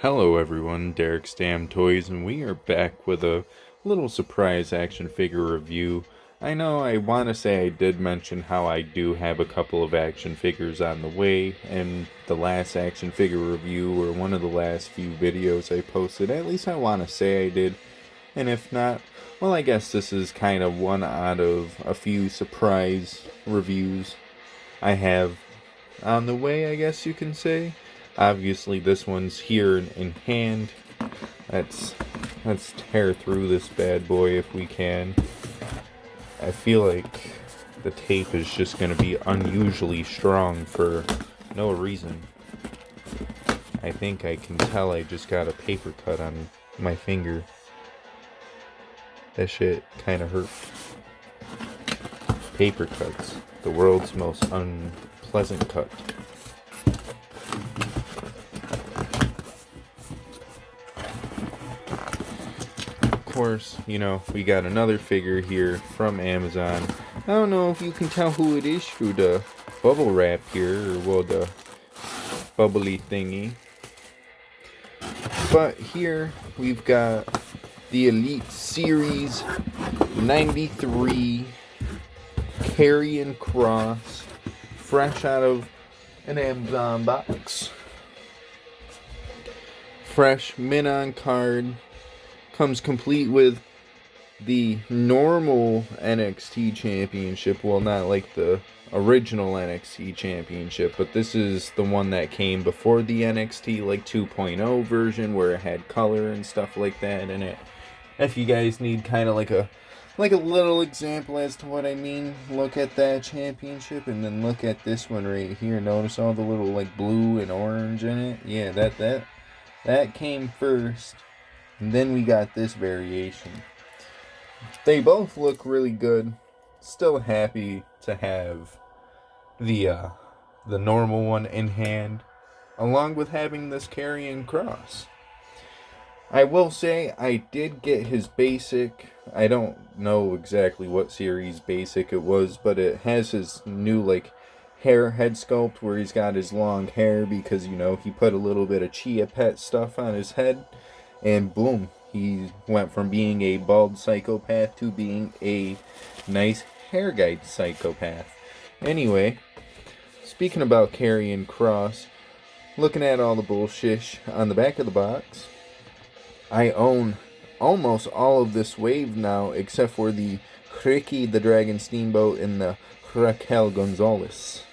Hello everyone, Derek Stam Toys, and we are back with a little surprise action figure review. I know I want to say I did mention how I do have a couple of action figures on the way, and the last action figure review, or one of the last few videos I posted, at least I want to say I did, and if not, well, I guess this is kind of one out of a few surprise reviews I have on the way, I guess you can say. Obviously, this one's here in hand. Let's tear through this bad boy if we can. I feel like the tape is just going to be unusually strong for no reason. I think I can tell I just got a paper cut on my finger. That shit kind of hurt. Paper cuts, the world's most unpleasant cut. Course, we got another figure here from Amazon. I don't know if you can tell who it is through the bubble wrap here, or well, the bubbly thingy. But here we've got the Elite Series 93 Karrion Kross, fresh out of an Amazon box. Fresh mint on card. Comes complete with the normal NXT Championship. Well, not like the original NXT Championship, but this is the one that came before the NXT like 2.0 version, where it had color and stuff like that in it. If you guys need kind of like a little example as to what I mean, look at that championship and then look at this one right here. Notice all the little like blue and orange in it. Yeah, that came first. And then we got this variation. They both look really good. Still happy to have the normal one in hand, along with having this Karrion Kross. I will say I did get his basic. I don't know exactly what series basic it was, but it has his new like hair head sculpt where he's got his long hair because he put a little bit of Chia Pet stuff on his head. And boom, he went from being a bald psychopath to being a nice hair guy psychopath. Anyway, speaking about Karrion Kross, looking at all the bullshit on the back of the box, I own almost all of this wave now, except for the Ricky the Dragon Steamboat and the Raquel Gonzalez.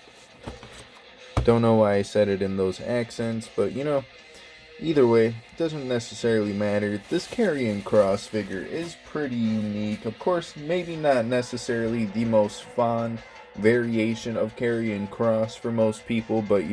Don't know why I said it in those accents, but either way, doesn't necessarily matter. This Karrion Kross figure is pretty unique. Of course, maybe not necessarily the most fond variation of Karrion Kross for most people, but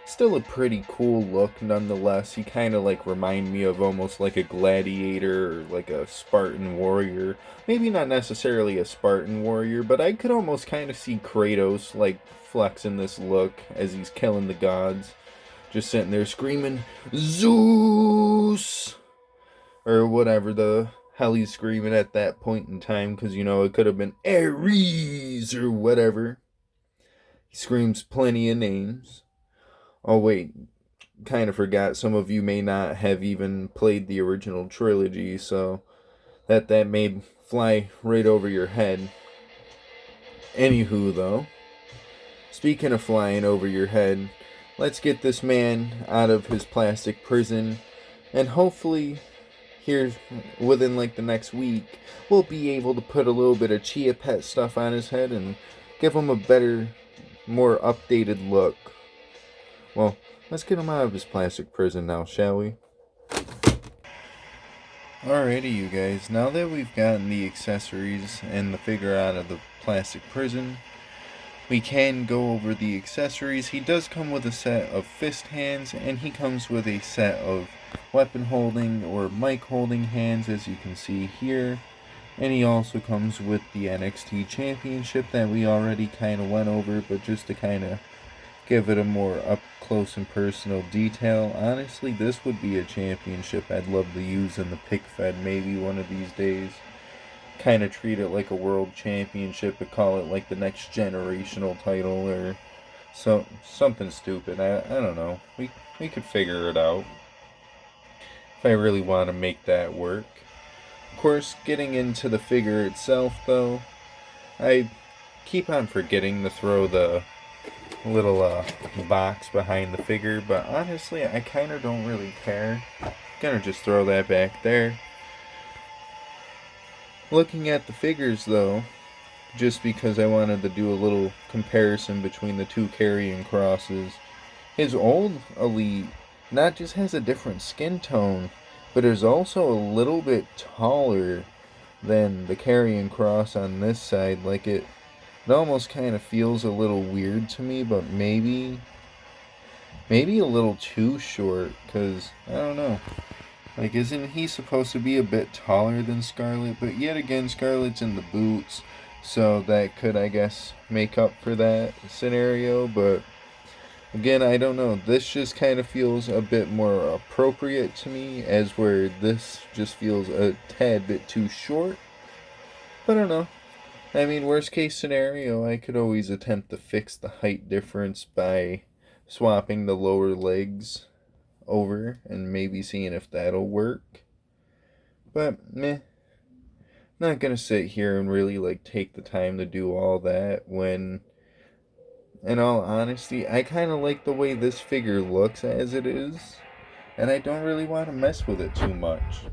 still a pretty cool look nonetheless. He kind of like remind me of almost like a gladiator or like a Spartan warrior. Maybe not necessarily a Spartan warrior, but I could almost kind of see Kratos like flexing this look as he's killing the gods. Just sitting there screaming, Zeus! Or whatever the hell he's screaming at that point in time, because, it could have been Ares or whatever. He screams plenty of names. Oh, wait, kind of forgot. Some of you may not have even played the original trilogy, so that may fly right over your head. Anywho, though, speaking of flying over your head, let's get this man out of his plastic prison, and hopefully here within like the next week we'll be able to put a little bit of Chia Pet stuff on his head and give him a better, more updated look. Well, let's get him out of his plastic prison now, shall we? Alrighty, you guys, now that we've gotten the accessories and the figure out of the plastic prison, we can go over the accessories. He does come with a set of fist hands, and he comes with a set of weapon holding or mic holding hands, as you can see here. And he also comes with the NXT Championship that we already kind of went over, but just to kind of give it a more up close and personal detail. Honestly, this would be a championship I'd love to use in the pick fed maybe one of these days. Kind of treat it like a world championship, but call it like the next generational title or something stupid. I don't know. We could figure it out. if I really want to make that work. Of course, getting into the figure itself, though, I keep on forgetting to throw the little box behind the figure, but honestly, I kind of don't really care. Gonna just throw that back there. Looking at the figures, though, just because I wanted to do a little comparison between the two Karrion Krosses, his old Elite not just has a different skin tone, but is also a little bit taller than the Karrion Kross on this side. Like it almost kind of feels a little weird to me, but maybe a little too short, because I don't know. Like, isn't he supposed to be a bit taller than Scarlet? But yet again, Scarlet's in the boots, so that could, I guess, make up for that scenario. But again, I don't know. This just kind of feels a bit more appropriate to me, as where this just feels a tad bit too short. But I don't know. I mean, worst case scenario, I could always attempt to fix the height difference by swapping the lower legs over and maybe seeing if that'll work. But meh. Not gonna sit here and really like take the time to do all that when, in all honesty, I kind of like the way this figure looks as it is, and I don't really want to mess with it too much.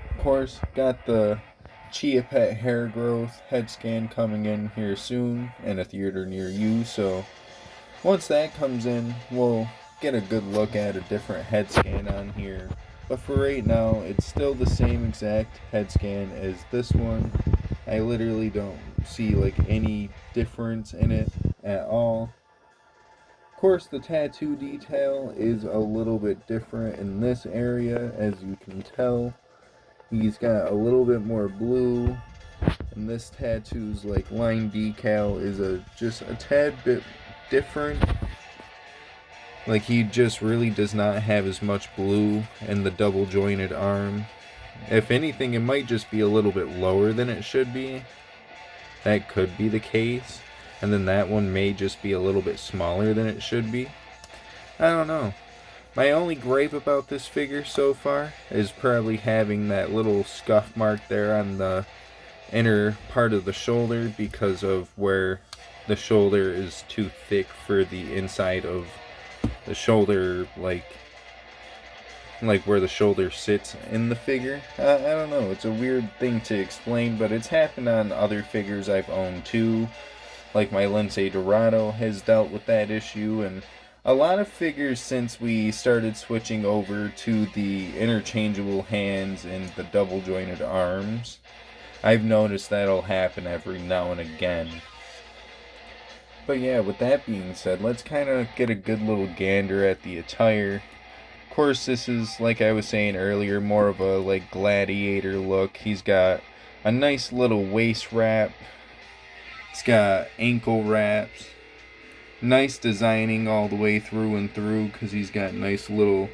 Of course, got the Chia Pet hair growth head scan coming in here soon in a theater near you, so once that comes in, we'll get a good look at a different head scan on here. But for right now, it's still the same exact head scan as this one. I literally don't see like any difference in it at all. Of course, the tattoo detail is a little bit different in this area, as you can tell. He's got a little bit more blue, and this tattoo's like line decal is just a tad bit different. Like, he just really does not have as much blue in the double jointed arm. If anything, it might just be a little bit lower than it should be. That could be the case. And then that one may just be a little bit smaller than it should be. I don't know. My only gripe about this figure so far is probably having that little scuff mark there on the inner part of the shoulder, because of where the shoulder is too thick for the inside of the shoulder, like where the shoulder sits in the figure. I don't know, it's a weird thing to explain, but it's happened on other figures I've owned too. Like my Lindsay Dorado has dealt with that issue, and a lot of figures since we started switching over to the interchangeable hands and the double jointed arms, I've noticed that'll happen every now and again. But yeah, with that being said, let's kind of get a good little gander at the attire. Of course, this is, like I was saying earlier, more of a like gladiator look. He's got a nice little waist wrap. It's got ankle wraps. Nice designing all the way through and through, because he's got nice little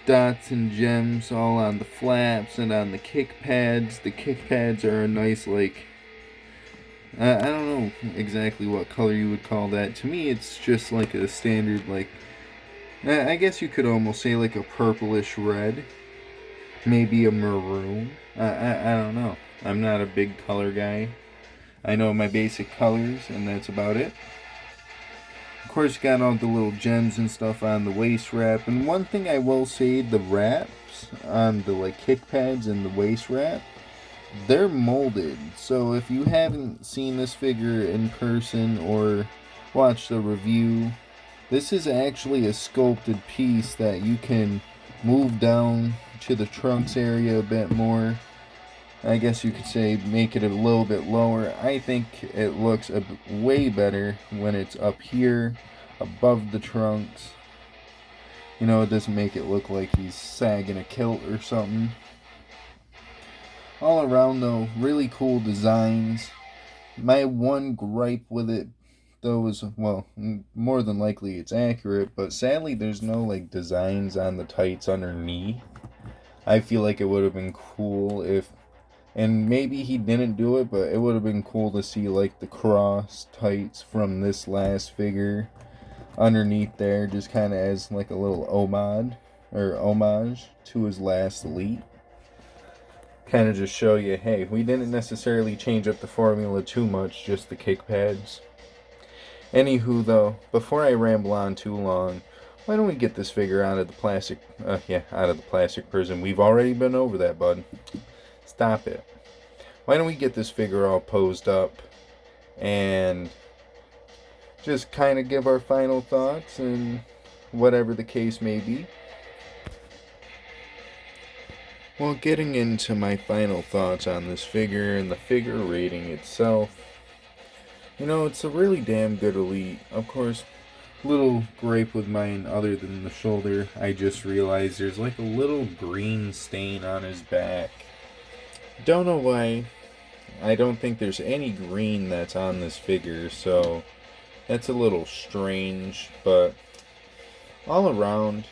dots and gems all on the flaps and on the kick pads. The kick pads are a nice, like, I don't know exactly what color you would call that. To me, it's just like a standard, like, I guess you could almost say like a purplish red. Maybe a maroon. I don't know. I'm not a big color guy. I know my basic colors, and that's about it. Of course, you got all the little gems and stuff on the waist wrap. And one thing I will say, the wraps on the like kick pads and the waist wrap, they're molded. So if you haven't seen this figure in person or watched the review, this is actually a sculpted piece that you can move down to the trunks area a bit more. I guess you could say make it a little bit lower. I think it looks way better when it's up here above the trunks. You know, it doesn't make it look like he's sagging a kilt or something. All around, though, really cool designs. My one gripe with it, though, is, well, more than likely it's accurate, but sadly there's no, like, designs on the tights underneath. I feel like it would have been cool if, and maybe he didn't do it, but it would have been cool to see, like, the Kross tights from this last figure underneath there, just kind of as, like, a little homage. or homage to his last elite. Kind of just show you, hey, we didn't necessarily change up the formula too much, just the kick pads. Anywho, though, before I ramble on too long, why don't we get this figure out of the plastic, out of the plastic prison. We've already been over that, bud. Stop it. Why don't we get this figure all posed up and just kind of give our final thoughts and whatever the case may be. Well, getting into my final thoughts on this figure and the figure rating itself, it's a really damn good elite. Of course, little gripe with mine other than the shoulder. I just realized there's like a little green stain on his back. Don't know why. I don't think there's any green that's on this figure, so that's a little strange, but all around.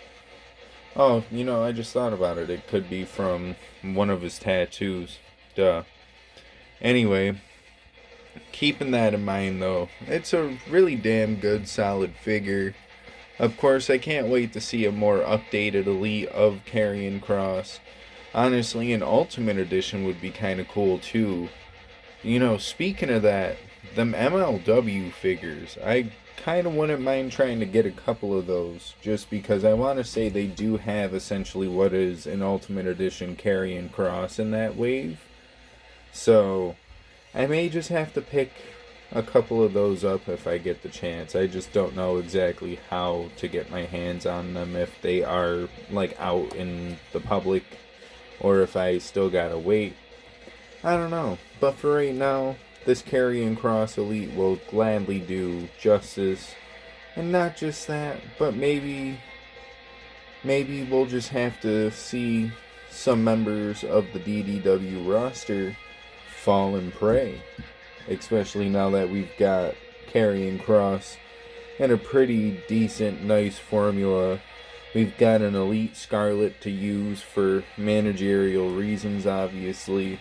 Oh, I just thought about it. It could be from one of his tattoos. Duh. Anyway, keeping that in mind, though, it's a really damn good, solid figure. Of course, I can't wait to see a more updated elite of Karrion Kross. Honestly, an Ultimate Edition would be kind of cool, too. Speaking of that, them MLW figures, I kind of wouldn't mind trying to get a couple of those, just because I want to say they do have essentially what is an Ultimate Edition Karrion Kross in that wave. So, I may just have to pick a couple of those up if I get the chance. I just don't know exactly how to get my hands on them, if they are, out in the public, or if I still gotta wait. I don't know. But for right now, this Karrion Kross Elite will gladly do justice. And not just that, but maybe we'll just have to see some members of the DDW roster fall and prey. Especially now that we've got Karrion Kross and a pretty decent, nice formula. We've got an Elite Scarlet to use for managerial reasons, obviously.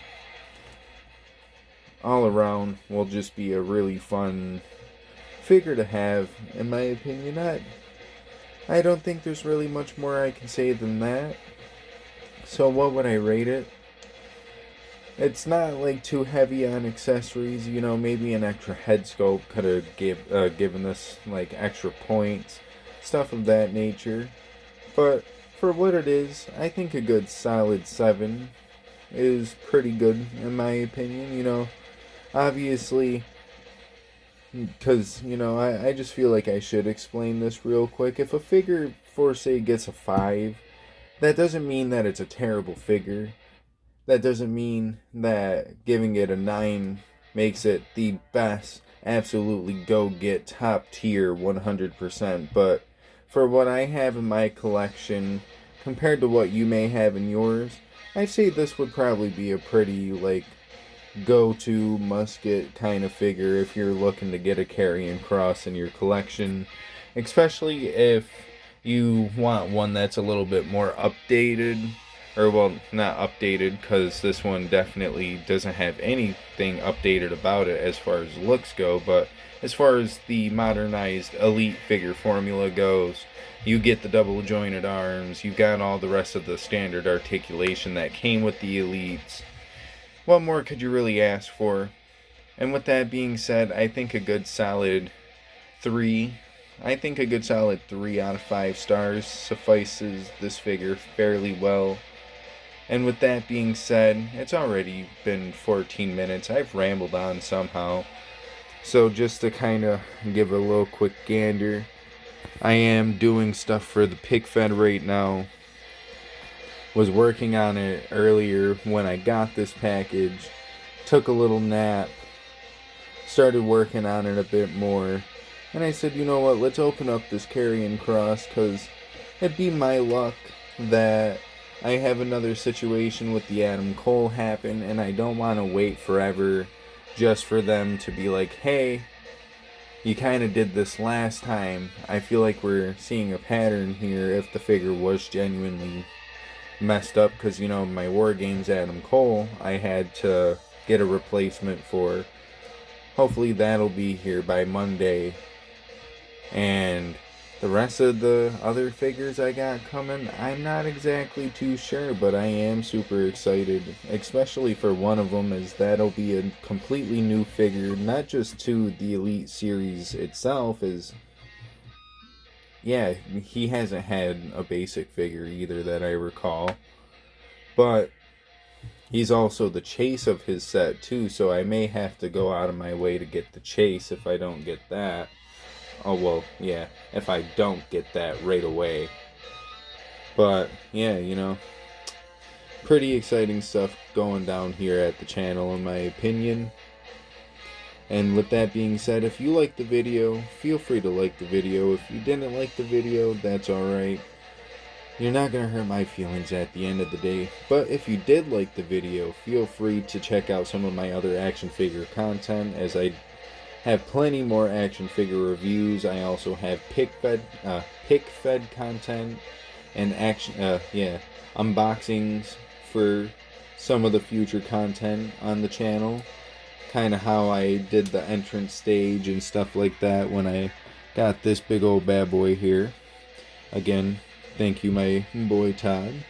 All around will just be a really fun figure to have, in my opinion. I don't think there's really much more I can say than that. So what would I rate it? It's not too heavy on accessories. Maybe an extra head sculpt could have given us extra points, stuff of that nature. But for what it is, I think a good solid 7 is pretty good in my opinion. Obviously, because, I just feel like I should explain this real quick. If a figure, for say, gets a 5, that doesn't mean that it's a terrible figure. That doesn't mean that giving it a 9 makes it the best, absolutely go-get, top-tier, 100%. But for what I have in my collection, compared to what you may have in yours, I'd say this would probably be a pretty, go-to musket kind of figure if you're looking to get a Karrion Kross in your collection, especially if you want one that's a little bit more updated, or well, not updated, because this one definitely doesn't have anything updated about it as far as looks go, but as far as the modernized Elite figure formula goes, you get the double jointed arms, you got all the rest of the standard articulation that came with the Elites. What more could you really ask for? And with that being said, I think a good solid 3. I think a good solid 3 out of 5 stars suffices this figure fairly well. And with that being said, it's already been 14 minutes. I've rambled on somehow. So just to kind of give a little quick gander, I am doing stuff for the Pick Fed right now. Was working on it earlier when I got this package. Took a little nap. Started working on it a bit more. And I said, you know what, let's open up this Karrion Kross, because it'd be my luck that I have another situation with the Adam Cole happen, and I don't want to wait forever just for them to be like, hey, you kind of did this last time. I feel like we're seeing a pattern here if the figure was genuinely messed up, because my War Games Adam Cole I had to get a replacement for. Hopefully that'll be here by Monday, and the rest of the other figures I got coming, I'm not exactly too sure, but I am super excited, especially for one of them, as that'll be a completely new figure, not just to the Elite series itself, is, yeah, he hasn't had a basic figure either that I recall, but he's also the chase of his set too, so I may have to go out of my way to get the chase if I don't get that. Oh, well, yeah, if I don't get that right away. But, yeah, you know, pretty exciting stuff going down here at the channel, in my opinion. And with that being said, if you liked the video, feel free to like the video. If you didn't like the video, that's alright. You're not going to hurt my feelings at the end of the day. But if you did like the video, feel free to check out some of my other action figure content, as I have plenty more action figure reviews. I also have pick fed content and unboxings for some of the future content on the channel. Kind of how I did the entrance stage and stuff like that when I got this big old bad boy here. Again, thank you, my boy Todd.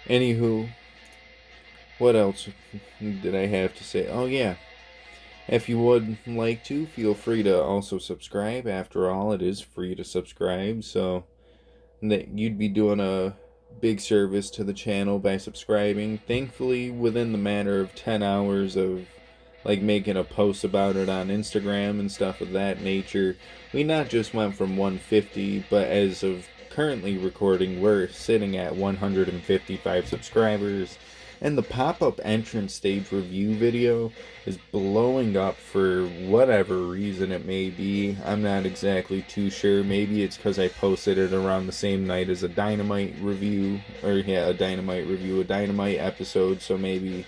Anywho, what else did I have to say? Oh, yeah. If you would like to, feel free to also subscribe. After all, it is free to subscribe, so that you'd be doing a big service to the channel by subscribing. Thankfully, within the matter of 10 hours of like making a post about it on Instagram and stuff of that nature, we not just went from 150, but as of currently recording, we're sitting at 155 subscribers. And the pop-up entrance stage review video is blowing up for whatever reason it may be. I'm not exactly too sure. Maybe it's because I posted it around the same night as a Dynamite review. A Dynamite episode. So maybe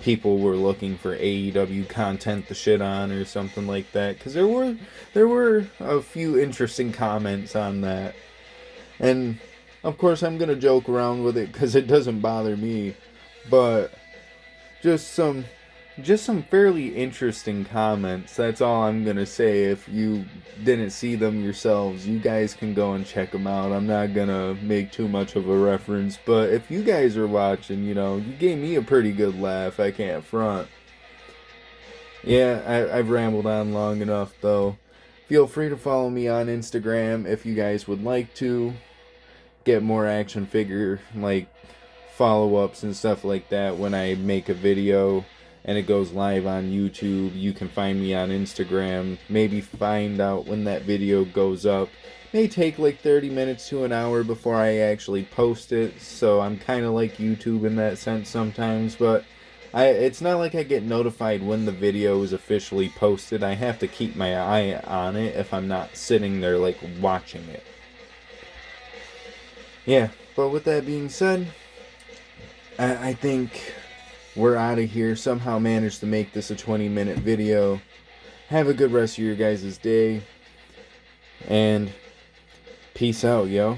people were looking for AEW content to shit on or something like that. Because there were a few interesting comments on that. And, of course, I'm going to joke around with it because it doesn't bother me. But just some fairly interesting comments. That's all I'm going to say. If you didn't see them yourselves, you guys can go and check them out. I'm not going to make too much of a reference. But if you guys are watching, you know, you gave me a pretty good laugh. I can't front. Yeah, I've rambled on long enough, though. Feel free to follow me on Instagram if you guys would like to get more action figure, like, follow-ups and stuff like that when I make a video and it goes live on YouTube. You can find me on Instagram. Maybe find out when that video goes up. May take like 30 minutes to an hour before I actually post it, so I'm kind of like YouTube in that sense sometimes, but it's not like I get notified when the video is officially posted. I have to keep my eye on it if I'm not sitting there like watching it. Yeah, but with that being said, I think we're out of here. Somehow managed to make this a 20-minute video. Have a good rest of your guys' day. And peace out, yo.